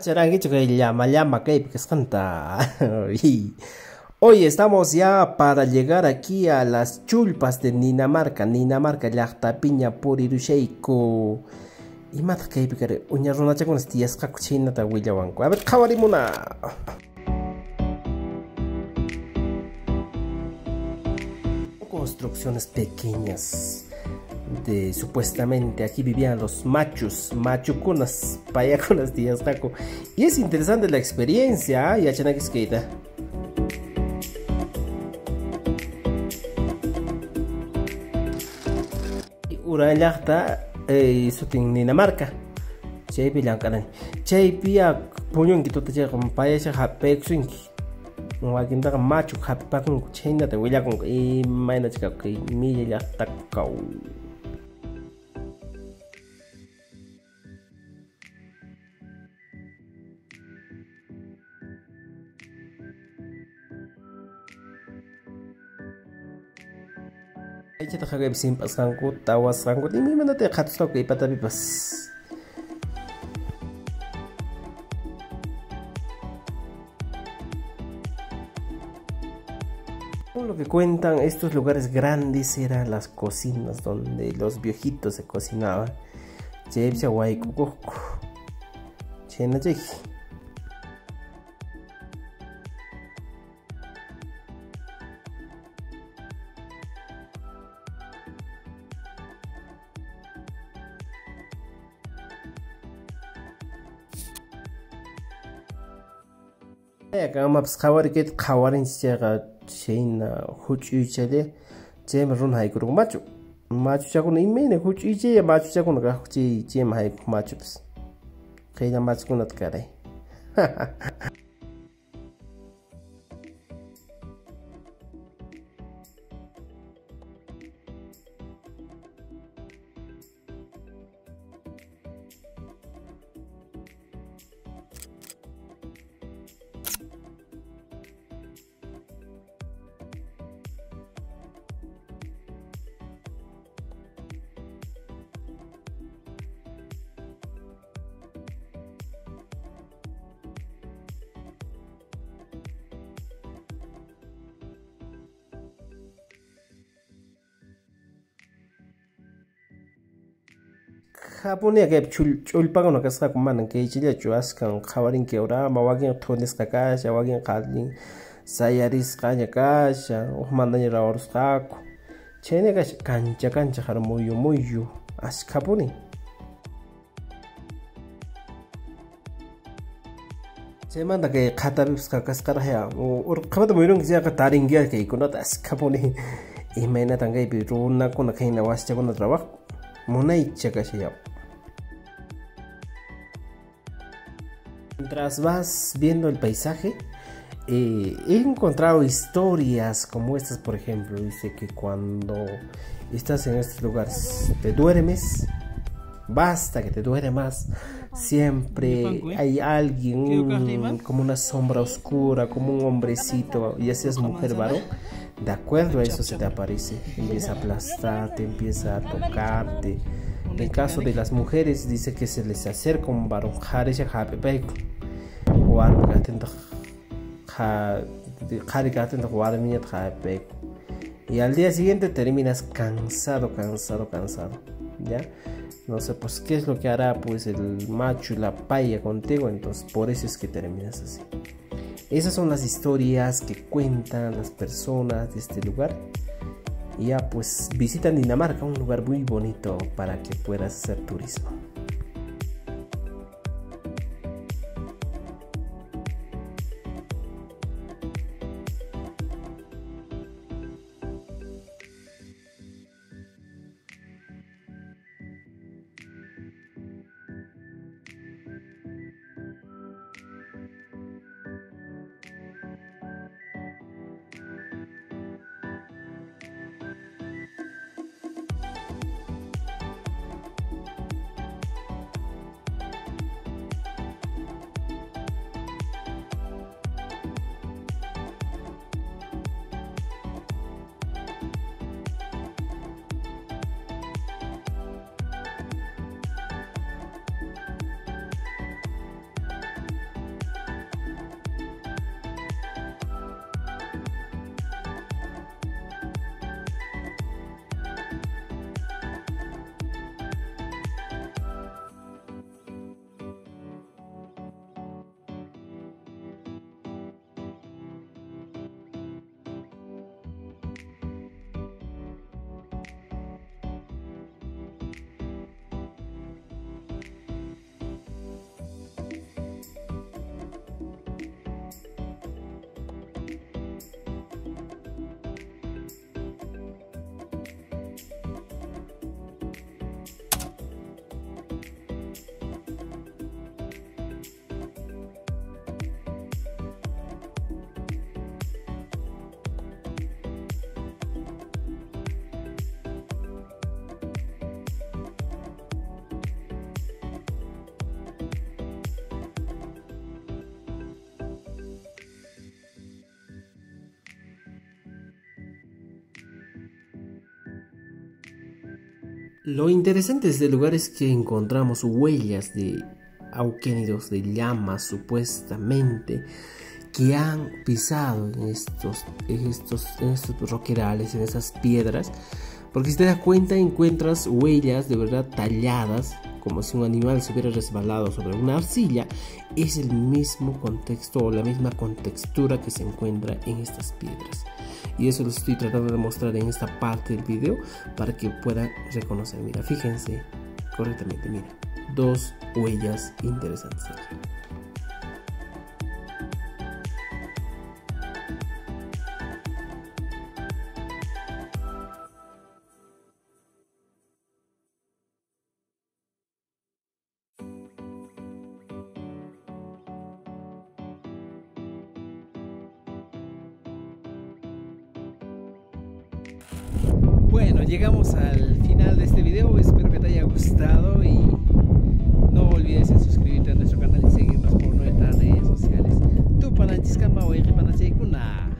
Charanguito que llama que canta. Hoy estamos ya para llegar aquí a las chulpas de Ninamarca. Ninamarca, llaqtapiña purirusheiko. Y mata que picare, uña runacha con las tías cacuchina ta huillawanco. A ver, kawarimuna. Construcciones pequeñas. De supuestamente aquí vivían los machos, machucunas, payacunas, tías taco. Y es interesante la experiencia, ya chanakis keita. Urallaqta sutin Ninamarca. Chaypi llankanan. Chaypi puñon kituta chayqa payasha hapeksunki. Wakintaqa machu hapipakunku chaynata willakunku imayna chayqa milla llaqtakaw. Aychata haqaypi simpasqanku, tawasqanku, imaymanata qatusqaku ipatapipas. Lo que cuentan, estos lugares grandes eran las cocinas donde los viejitos se cocinaban. Chepcha guaycucucu. Chena cheji. Acá mapas khawari ket khawarin chega cheina huchuychale chem run haykuru machu chakuna imene huchuyche machu chakuna ka huchi chem hayku machus khayna machkunat karay. Japonia que chulpaga no casca con manan que chile chuascan jabarin que ora mawagin tones kakasha wagin qalin sayaris qaña kasha mandaña rawarus qaku chene kash kancha har muyu askapuni se manda que qatabis kakasqara ya ur qabada muyron que ya taringia que ikunata askapuni imena tangay bi runa kuna kaina wascha kuna trabajo monaicha kasha. Mientras vas viendo el paisaje, he encontrado historias como estas, por ejemplo, dice que cuando estás en estos lugares te duermes, basta que te duermas, siempre hay alguien, como una sombra oscura, como un hombrecito, ya seas mujer o varón, de acuerdo a eso se te aparece, empieza a aplastarte, empieza a tocarte. En el caso de las mujeres dice que se les acerca un varón, y al día siguiente terminas cansado, ¿ya? No sé, pues qué es lo que hará pues el macho y la paya contigo, entonces por eso es que terminas así. Esas son las historias que cuentan las personas de este lugar. Y ya pues visita Dinamarca, un lugar muy bonito para que puedas hacer turismo. Lo interesante de este lugar es que encontramos huellas de auquénidos, de llamas supuestamente, que han pisado en estos roquerales, en esas piedras. Porque si te das cuenta, encuentras huellas de verdad talladas, como si un animal se hubiera resbalado sobre una arcilla. Es el mismo contexto o la misma contextura que se encuentra en estas piedras. Y eso lo estoy tratando de mostrar en esta parte del video para que puedan reconocer. Mira, fíjense correctamente, mira, dos huellas interesantes. Bueno, llegamos al final de este video, espero que te haya gustado y no olvides en suscribirte a nuestro canal y seguirnos por nuestras redes sociales. Tu panachiscama o panachikuna.